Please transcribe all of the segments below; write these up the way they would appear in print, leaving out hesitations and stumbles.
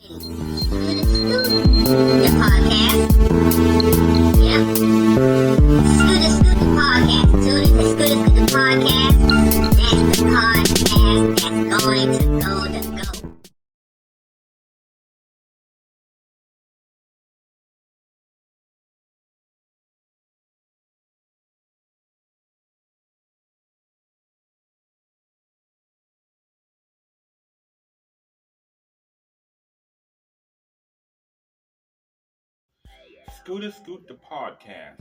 The podcast. Yep. Scoot the podcast. Tune in to Scoot the podcast. That's the podcast that's going to go. Scoot the podcast.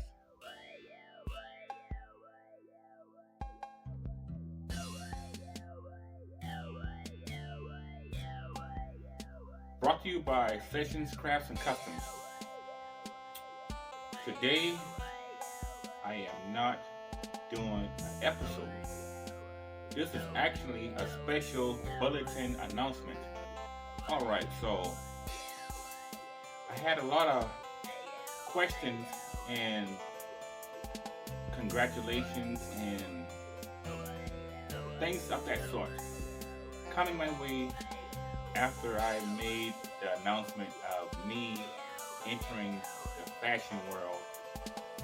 Brought to you by Sessions, Crafts, and Customs. Today, I am not doing an episode. This is actually a special bulletin announcement. Alright, so I had a lot of questions and congratulations and things of that sort coming my way after I made the announcement of me entering the fashion world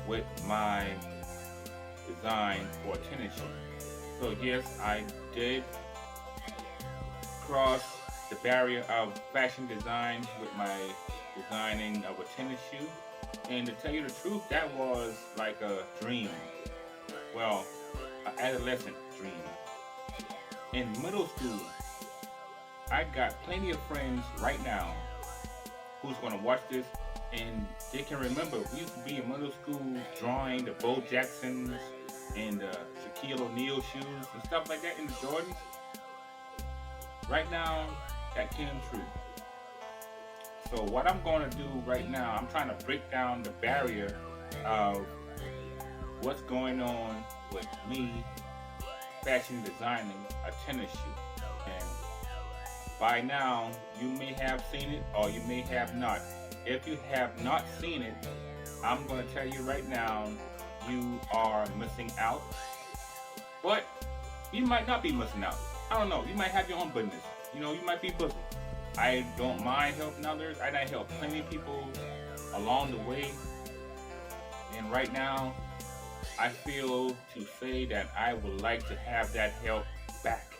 with my design for a tennis shoe. So yes, I did cross the barrier of fashion design with my designing of a tennis shoe. And to tell you the truth, that was like a dream. Well, an adolescent dream. In middle school, I got plenty of friends right now who's going to watch this, and they can remember we used to be in middle school drawing the Bo Jacksons and the Shaquille O'Neal shoes and stuff like that in the Jordans. Right now, that came true. So what I'm going to do right now, I'm trying to break down the barrier of what's going on with me fashion designing a tennis shoe. And by now, you may have seen it or you may have not. If you have not seen it, I'm going to tell you right now, you are missing out. But you might not be missing out. I don't know. You might have your own business. You might be busy. I don't mind helping others. I done helped plenty of people along the way. And right now, I feel to say that I would like to have that help back.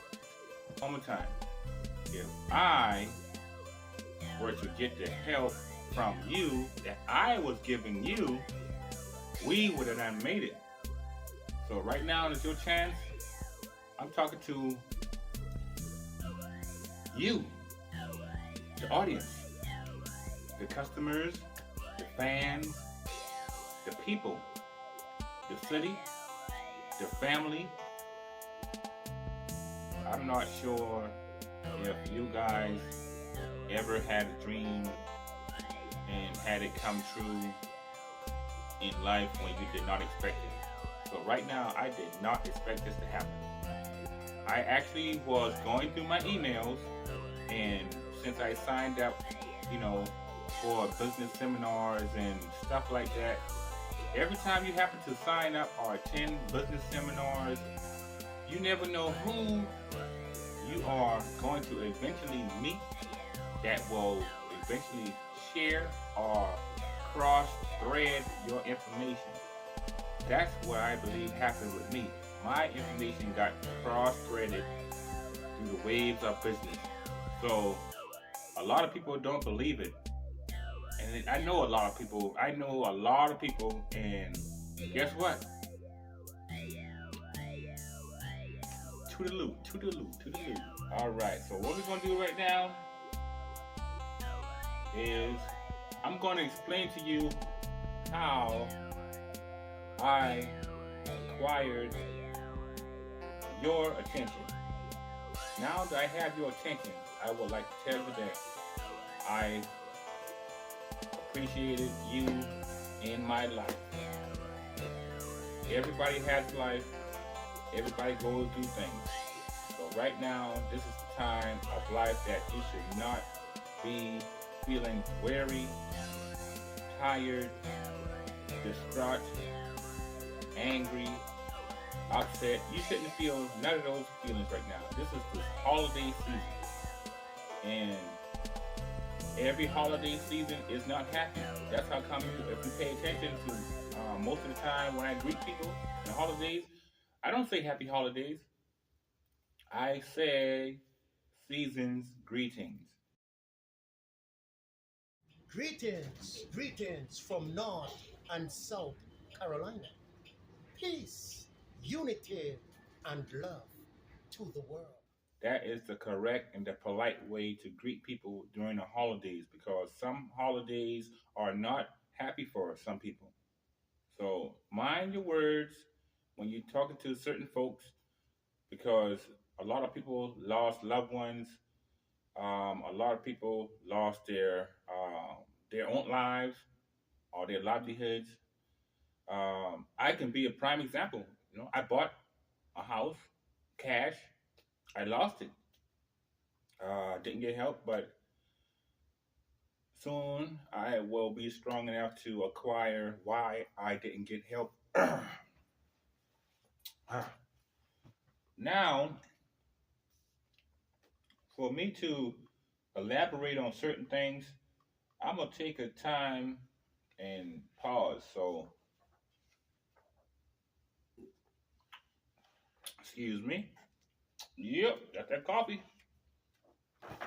One more time. If I were to get the help from you that I was giving you, we would have done made it. So right now is your chance. I'm talking to you. The audience, the customers, the fans, the people, the city, the family. I'm not sure if you guys ever had a dream and had it come true in life when you did not expect it. So right now, I did not expect this to happen. I actually was going through my emails, and since I signed up, for business seminars and stuff like that, every time you happen to sign up or attend business seminars, you never know who you are going to eventually meet that will eventually share or cross-thread your information. That's what I believe happened with me. My information got cross-threaded through the waves of business. So a lot of people don't believe it. And I know a lot of people, and guess what? Toodaloo. Alright, so what we're going to do right now is I'm going to explain to you how I acquired your attention. Now that I have your attention, I would like to tell you that I appreciated you in my life. Everybody has life. Everybody goes through things. So right now, this is the time of life that you should not be feeling weary, tired, distraught, angry, upset. You shouldn't feel none of those feelings right now. This is the holiday season. And every holiday season is not happy. That's how come if you pay attention to most of the time when I greet people in the holidays, I don't say happy holidays. I say season's greetings. Greetings, greetings from North and South Carolina. Peace, unity, and love to the world. That is the correct and the polite way to greet people during the holidays because some holidays are not happy for some people. So mind your words when you're talking to certain folks because a lot of people lost loved ones. A lot of people lost their own lives or their livelihoods. I can be a prime example. I bought a house, cash. I lost it. Didn't get help, but soon I will be strong enough to acquire why I didn't get help. Now, for me to elaborate on certain things, I'm gonna take a time and pause. So, excuse me. Yep, got that coffee.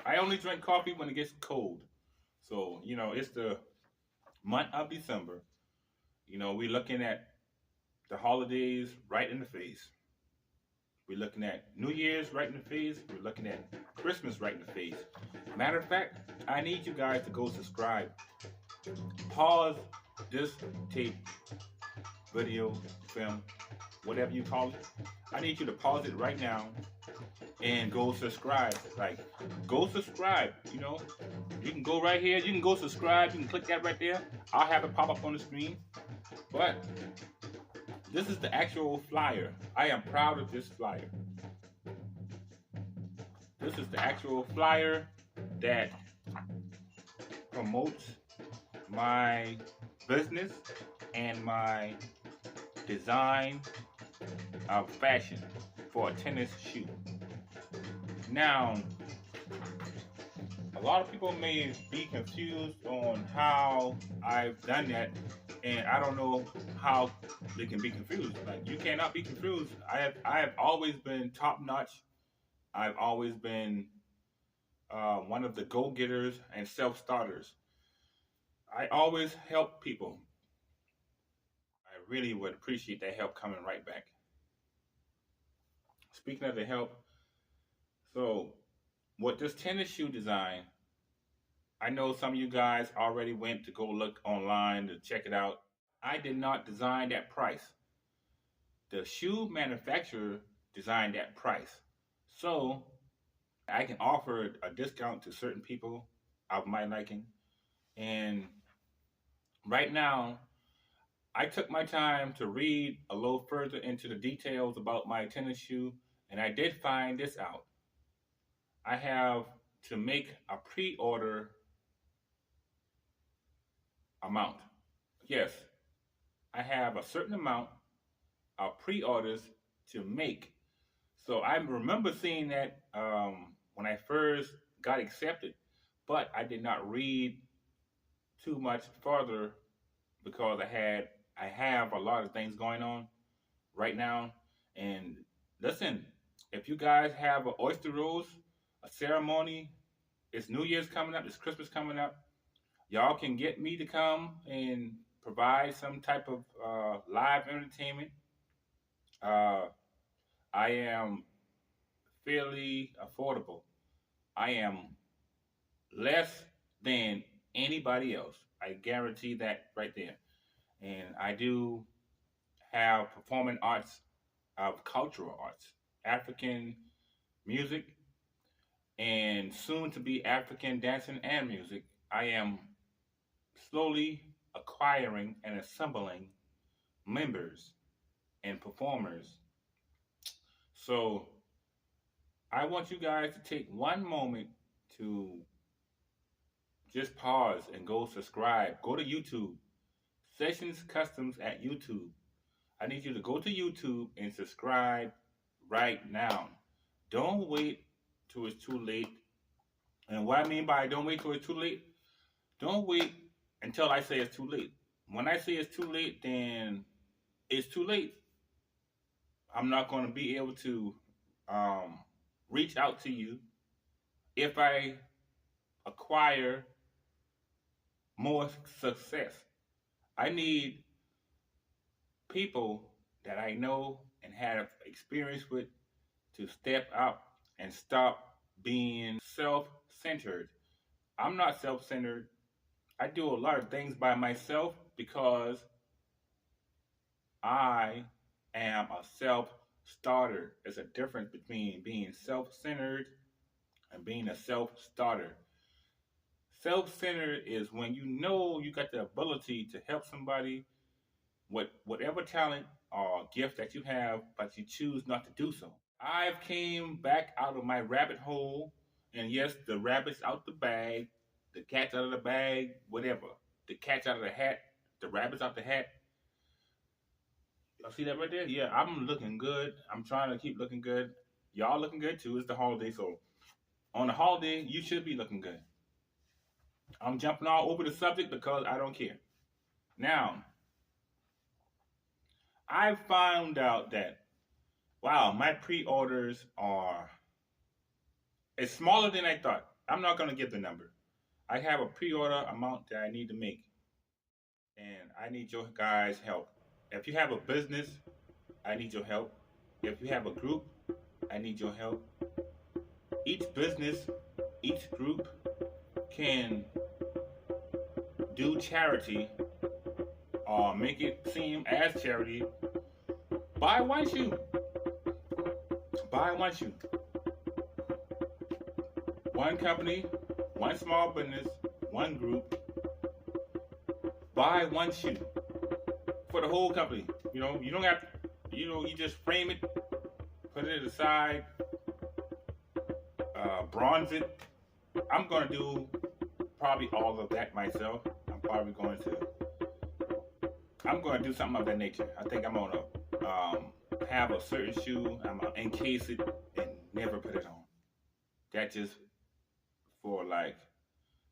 I only drink coffee when it gets cold. So, it's the month of December. We're looking at the holidays right in the face. We're looking at New Year's right in the face. We're looking at Christmas right in the face. Matter of fact, I need you guys to go subscribe. Pause this tape, video, film, whatever you call it. I need you to pause it right now and go subscribe. Go subscribe. You can go right here. You can go subscribe. You can click that right there. I'll have it pop up on the screen. But this is the actual flyer. I am proud of this flyer. This is the actual flyer that promotes my business and my design of fashion for a tennis shoe. Now, a lot of people may be confused on how I've done that, and I don't know how they can be confused. You cannot be confused. I have always been top notch. I've always been one of the go-getters and self-starters. I always help people. I really would appreciate that help coming right back. Speaking of the help, so with this tennis shoe design, I know some of you guys already went to go look online to check it out. I did not design that price. The shoe manufacturer designed that price. So I can offer a discount to certain people of my liking. And right now, I took my time to read a little further into the details about my tennis shoe, and I did find this out. I have to make a pre-order amount. Yes, I have a certain amount of pre-orders to make. So I remember seeing that when I first got accepted, but I did not read too much further because I have a lot of things going on right now. And listen, if you guys have an oyster rolls, a ceremony, it's New Year's coming up, it's Christmas coming up, y'all can get me to come and provide some type of live entertainment. I am fairly affordable. I am less than anybody else. I guarantee that right there. And I do have performing arts of cultural arts, African music, and soon to be African dancing and music. I am slowly acquiring and assembling members and performers. So I want you guys to take one moment to just pause and go subscribe. Go to YouTube, Sessions Customs at YouTube. I need you to go to YouTube and subscribe right now. Don't wait till it's too late. And what I mean by don't wait till it's too late, Don't wait until I say it's too late. When I say it's too late, then it's too late. I'm not going to be able to um, reach out to you if I acquire more success. I need people that I know and have experience with to step up and stop being self-centered. I'm not self-centered. I do a lot of things by myself because I am a self-starter. There's a difference between being self-centered and being a self-starter. Self-centered is when you know you got the ability to help somebody with whatever talent or gift that you have, but you choose not to do so. I've came back out of my rabbit hole, and yes, the rabbit's out the bag, the cat's out of the bag, whatever. The cat's out of the hat, the rabbit's out the hat. Y'all see that right there? Yeah, I'm looking good. I'm trying to keep looking good. Y'all looking good too. It's the holiday, so on the holiday, you should be looking good. I'm jumping all over the subject because I don't care. Now, I found out that, wow, my pre-orders are, it's smaller than I thought. I'm not going to give the number. I have a pre-order amount that I need to make, and I need your guys' help. If you have a business, I need your help. If you have a group, I need your help. Each business, each group can do charity or make it seem as charity. Buy one shoe. Buy one shoe. One company, one small business, one group. Buy one shoe for the whole company. You know, you don't have to, you just frame it, put it aside, bronze it. I'm going to do probably all of that myself. I'm going to do something of that nature. I think I'm going to have a certain shoe, I'm going to encase it and never put it on. That just for like,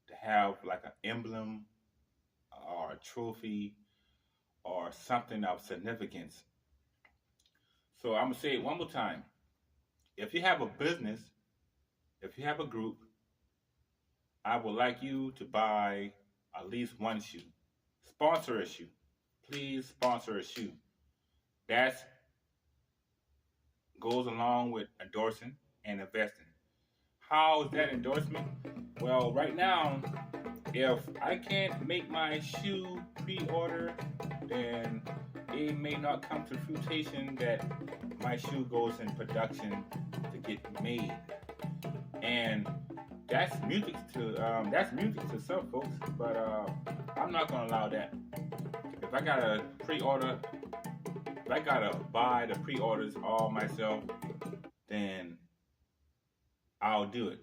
to have like an emblem or a trophy or something of significance. So I'm going to say it one more time. If you have a business, if you have a group, I would like you to buy at least one shoe. Sponsor a shoe. Please sponsor a shoe. That goes along with endorsing and investing. How is that endorsement? Well, right now, if I can't make my shoe pre-order, then it may not come to fruition that my shoe goes in production to get made. And that's music to some folks, but I'm not gonna allow that. If I gotta pre-order, if I gotta buy the pre-orders all myself, then I'll do it.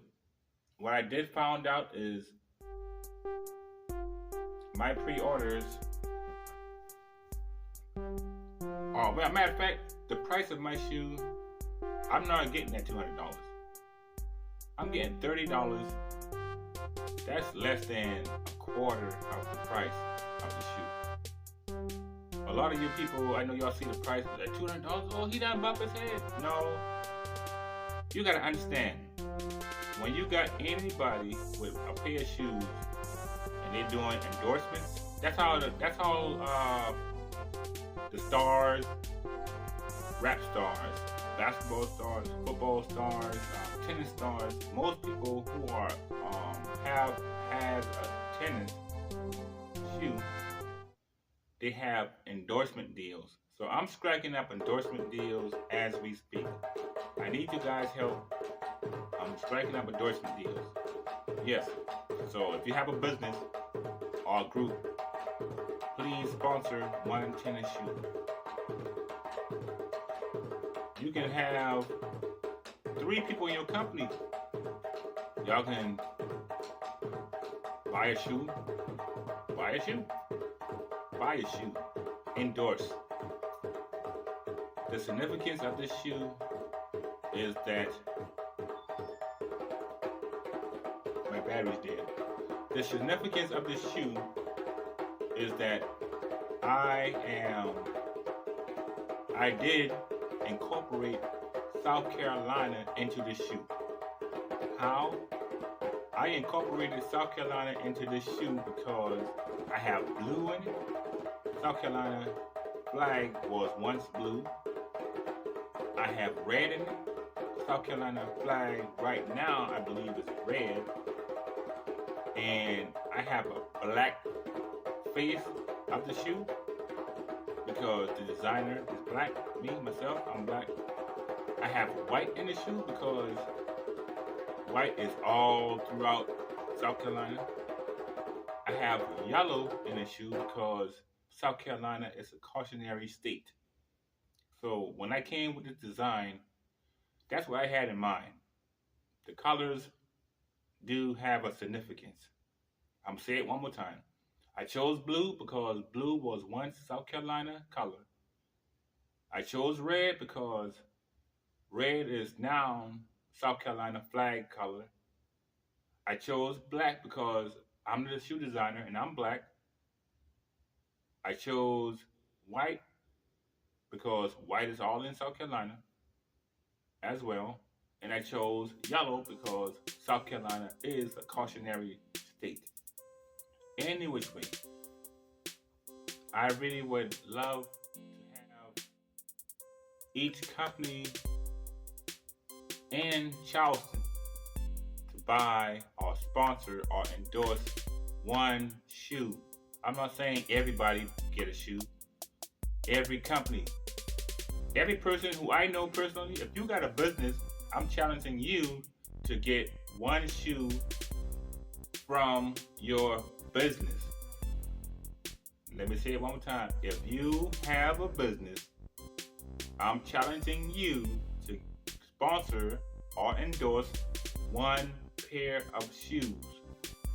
What I did find out is my pre-orders. Oh, well, matter of fact, the price of my shoe, I'm not getting that $200. I'm getting $30. That's less than a quarter of the price of the shoe. A lot of you people, I know y'all see the price at $200. Oh, he done bump his head. No. You gotta understand, when you got anybody with a pair of shoes and they're doing endorsements, that's how the stars, rap stars, basketball stars, football stars, tennis stars, most people who are have had a tennis shoe, they have endorsement deals. So I'm striking up endorsement deals as we speak. I need you guys' help. I'm striking up endorsement deals. Yes. So if you have a business or a group, please sponsor one tennis shoe. You can have 3 people in your company. Y'all can buy a shoe, endorse. The significance of this shoe is that my battery's dead. The significance of this shoe is that I did incorporate South Carolina into this shoe. How? I incorporated South Carolina into this shoe because I have blue in it. South Carolina flag was once blue. I have red in it. South Carolina flag right now, I believe, is red. And I have a black face of the shoe because the designer is black. Me, myself, I'm black. I have white in the shoe because white is all throughout South Carolina. I have yellow in the shoe because South Carolina is a cautionary state. So when I came with this design, that's what I had in mind. The colors do have a significance. I'm saying it one more time. I chose blue because blue was once South Carolina color. I chose red because red is now South Carolina flag color. I chose black because I'm the shoe designer and I'm black. I chose white because white is all in South Carolina as well. And I chose yellow because South Carolina is a cautionary state. Any which way, I really would love to have each company in Charleston to buy or sponsor or endorse one shoe. I'm not saying everybody get a shoe. Every company, every person who I know personally, if you got a business, I'm challenging you to get one shoe from your business. Let me say it one more time. If you have a business, I'm challenging you to sponsor or endorse one pair of shoes.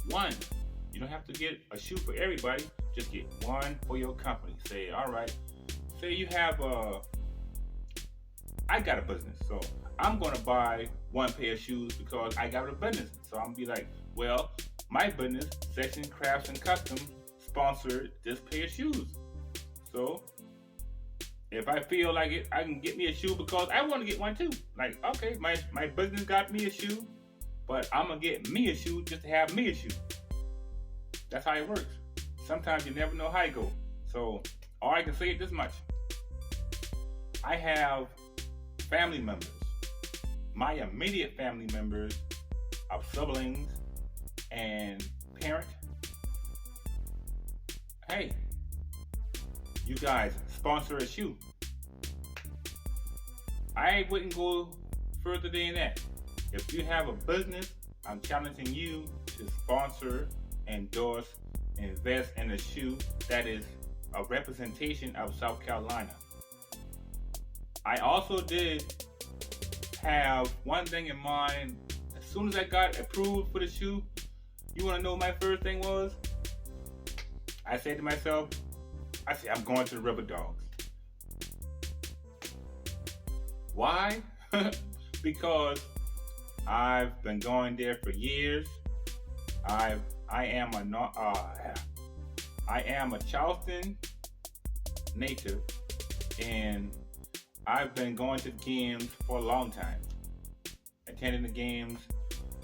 One. You don't have to get a shoe for everybody. Just get one for your company. Say, all right, say you have I got a business, so I'm gonna buy one pair of shoes because I got a business. So I'm gonna be like, well, my business, Section Crafts and Customs, sponsored this pair of shoes. So if I feel like it, I can get me a shoe because I want to get one too. Like, okay, my business got me a shoe, but I'm gonna get me a shoe just to have me a shoe. That's how it works. Sometimes you never know how it goes. So all I can say is this much. I have family members, my immediate family members of siblings and parent. Hey, you guys sponsor a shoe. I wouldn't go further than that. If you have a business, I'm challenging you to sponsor, endorse, invest in a shoe that is a representation of South Carolina. I also did have one thing in mind. As soon as I got approved for the shoe, you want to know what my first thing was? I said to myself, I'm going to the Rubber Dogs. Why? Because I've been going there for years. I am a Charleston native, and I've been going to the games for a long time. Attending the games,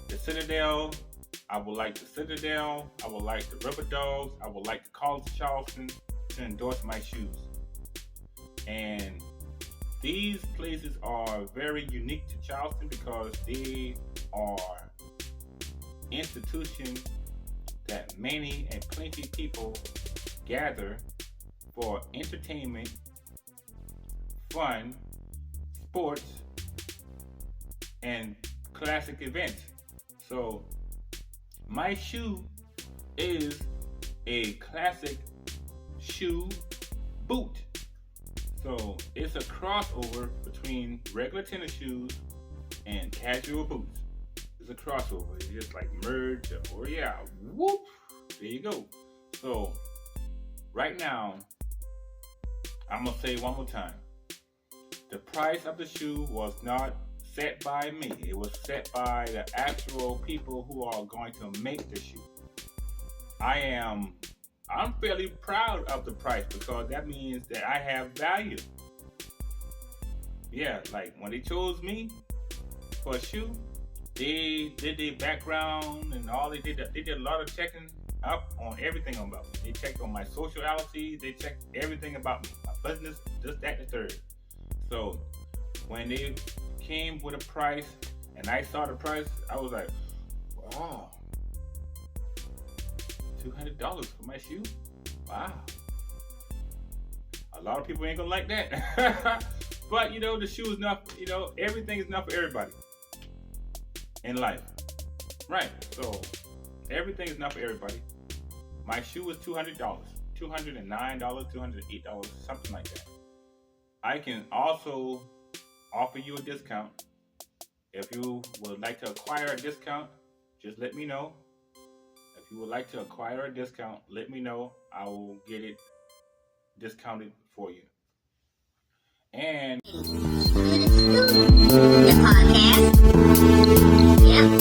the Citadel. I would like the Citadel. I would like the Rubber Dogs. I would like the College of Charleston to endorse my shoes. And these places are very unique to Charleston because they are institutions that many and plenty people gather for entertainment, fun, sports, and classic events. So my shoe is a classic shoe boot. So it's a crossover between regular tennis shoes and casual boots. It's a crossover. It's just like merge, or yeah, whoop, there you go. So right now, I'm gonna say one more time. The price of the shoe was not set by me. It was set by the actual people who are going to make the shoe. I'm fairly proud of the price because that means that I have value. Yeah, like when they chose me for a shoe, they did their background and all they did a lot of checking up on everything about me. They checked on my sociality, they checked everything about me, my business, just that and the third. So when they came with a price and I saw the price, I was like, wow, $200 for my shoe? Wow. A lot of people ain't gonna like that. But the shoe is not, everything is not for everybody in life. Right. So everything is not for everybody. My shoe is $200, $209, $208, something like that. I can also offer you a discount. If you would like to acquire a discount, just let me know. If you would like to acquire a discount, let me know. I will get it discounted for you. And The podcast. Yep.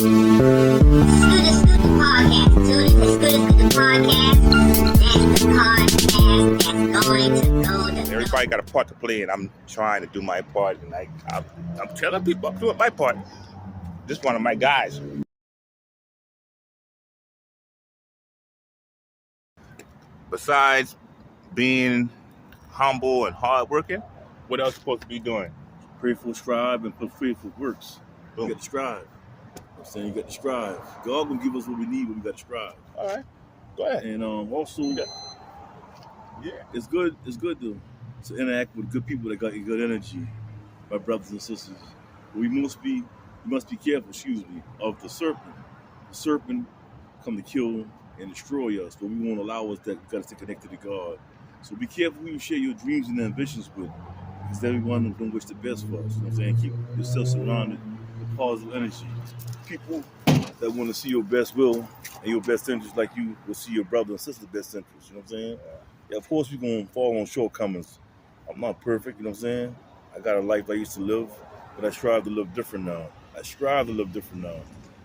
Scoot the podcast. Tune in to Scoot the podcast. That's the podcast that's going to go to everybody got a part to play, and I'm trying to do my part, and I'm telling people I'm doing my part. This is one of my guys. Besides being humble and hardworking, what else supposed to be doing? Faithful strive and faithful works. Boom. You got to strive. I'm saying you got to strive. God gonna give us what we need, but we got to strive. All right, go ahead. And also, it's good. It's good to interact with good people that got good energy, my brothers and sisters. We must be careful. Excuse me, of the serpent. The serpent come to kill and destroy us, but we won't allow us that. We got to stay connected to God. So be careful who you share your dreams and ambitions with, because everyone don't wish the best for us. You know what I'm saying? Keep yourself surrounded with positive energy. People that want to see your best will and your best interest, like you will see your brother and sister's best interest. You know what I'm saying? Yeah, of course we're gonna fall on shortcomings. I'm not perfect. You know what I'm saying? I got a life I used to live, but I strive to live different now.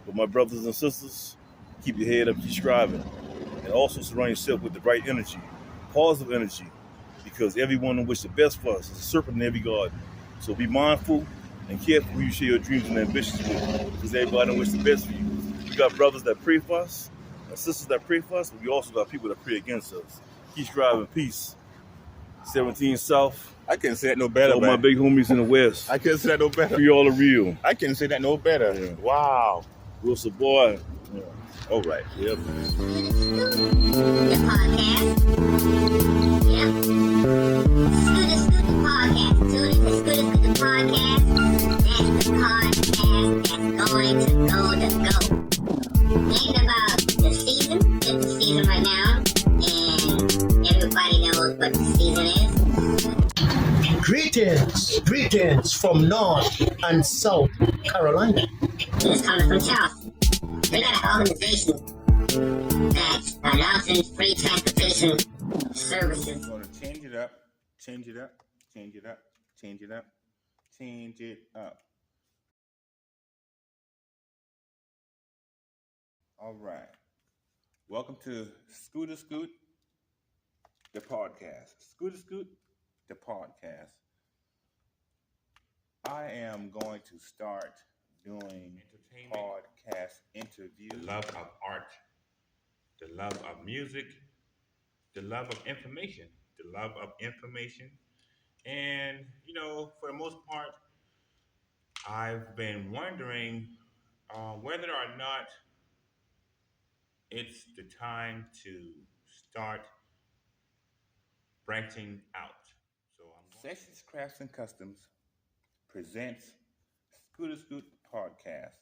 But my brothers and sisters, keep your head up, keep striving, and also surround yourself with the right energy, positive energy, because everyone will wish the best for us. It's a serpent in every garden. So be mindful and careful who you share your dreams and ambitions with, because everybody don't wish the best for you. We got brothers that pray for us, and sisters that pray for us, but we also got people that pray against us. Keep striving. Peace. 17 South. I couldn't say that no better. All my big homies in the West. I couldn't say that no better. Free all the real. I couldn't say that no better. Yeah. Wow. Wilson boy. Yeah. All right. Yep. The podcast. Yep. Scoot the podcast. Tune in to Scoot the podcast. That's the podcast that's going to go. Thinking about the season. It's the season right now, and everybody knows what the season is. Greetings from North and South Carolina. This is coming from Charleston. We got an organization that's announcing free transportation services. I'm going to change it up, change it up, change it up, change it up, change it up. All right. Welcome to Scoot, the podcast. Scoot, the podcast. I am going to start doing podcast interviews. The love of art, the love of music, the love of information, And, for the most part, I've been wondering whether or not it's the time to start branching out. So Sessions, Crafts, and Customs presents Scoot podcast.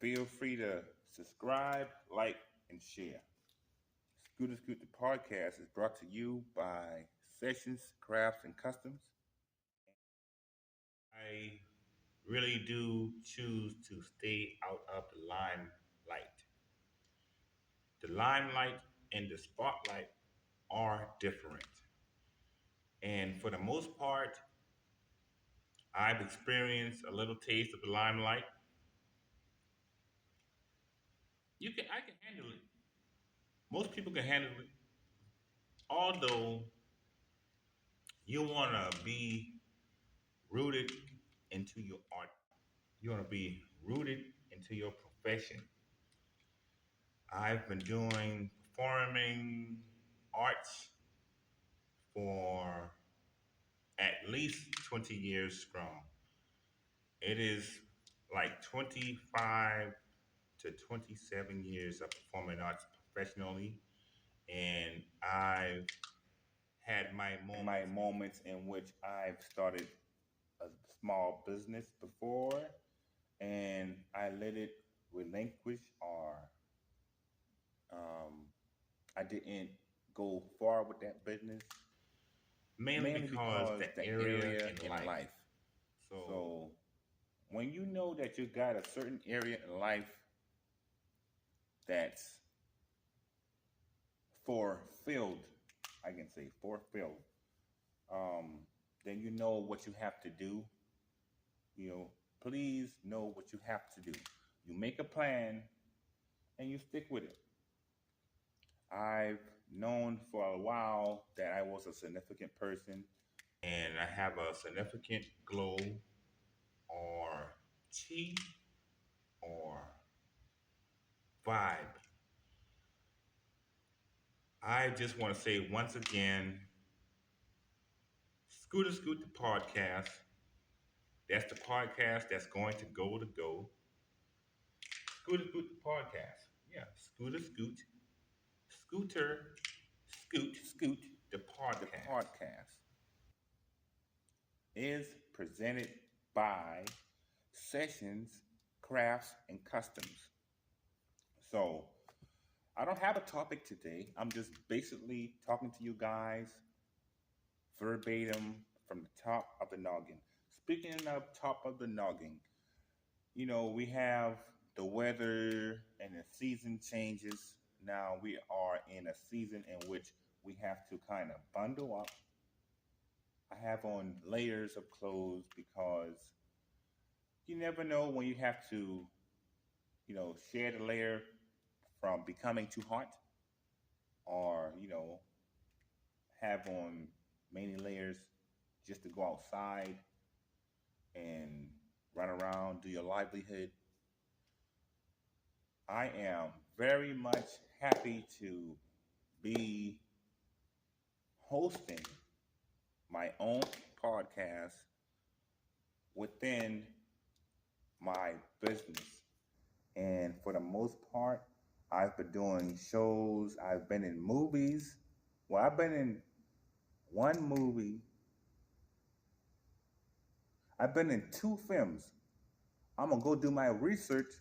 Feel free to subscribe, like, and share. Scoot the podcast is brought to you by Sessions, Crafts, and Customs. I really do choose to stay out of the limelight. The limelight and the spotlight are different. And for the most part, I've experienced a little taste of the limelight. I can handle it. Most people can handle it. Although you want to be rooted into your art, you want to be rooted into your profession. I've been doing performing arts for at least 20 years strong. It is like 25 to 27 years of performing arts professionally. And I've had my moments in which I've started a small business before and I let it relinquish or um, I didn't go far with that business mainly because the area in life. So when you know that you got a certain area in life that's fulfilled, I can say fulfilled, then you know what you have to do. You know, please know what you have to do. You make a plan and you stick with it. I've known for a while that I was a significant person and I have a significant glow or chi or vibe. I just want to say once again, Scooter Scoot the podcast. That's the podcast that's going to go to go. Scooter Scoot the podcast. Yeah, Scooter Scoot. Scooter Scoot the podcast. The podcast is presented by Sessions, Crafts, and Customs. So I don't have a topic today. I'm just basically talking to you guys verbatim from the top of the noggin. Speaking of top of the noggin, you know, we have the weather and the season changes. Now we are in a season in which we have to kind of bundle up. I have on layers of clothes because you never know when you have to, you know, share the layer from becoming too hot or, you know, have on many layers just to go outside and run around, do your livelihood. I am very much happy to be hosting my own podcast within my business. And for the most part, I've been doing shows, I've been in movies. Well, I've been in one movie, I've been in two films. I'm gonna go do my research.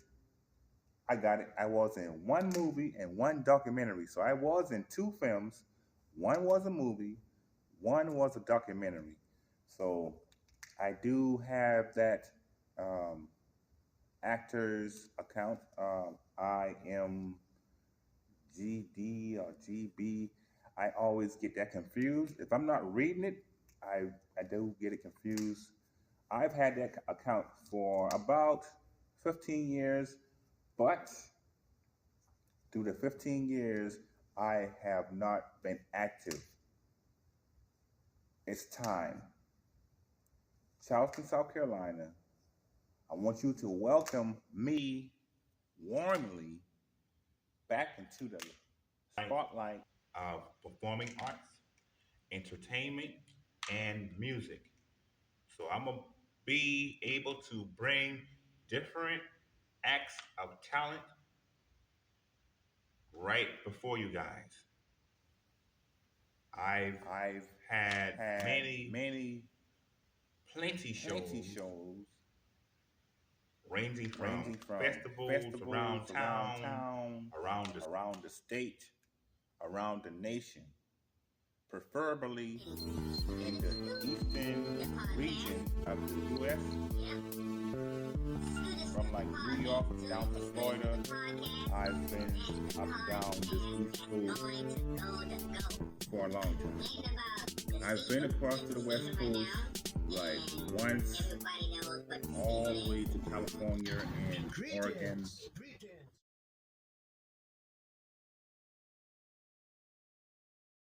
I got it. I was in one movie and one documentary. So I was in two films. One was a movie, one was a documentary. So I do have that actor's account. I am GD or GB. I always get that confused. If I'm not reading it, I do get it confused. I've had that account for about 15 years, but through the 15 years, I have not been active. It's time. Charleston, South Carolina, I want you to welcome me warmly back into the spotlight of performing arts, entertainment, and music. So I'm going to be able to bring different acts of talent right before you guys. I've had many plenty shows ranging from festivals around town, around the state, around the nation, preferably in the eastern region of the U.S., from like New York down to Florida. I've been up and down this East Coast for a long time. I've been across to the West Coast like once, all the way to California and Oregon,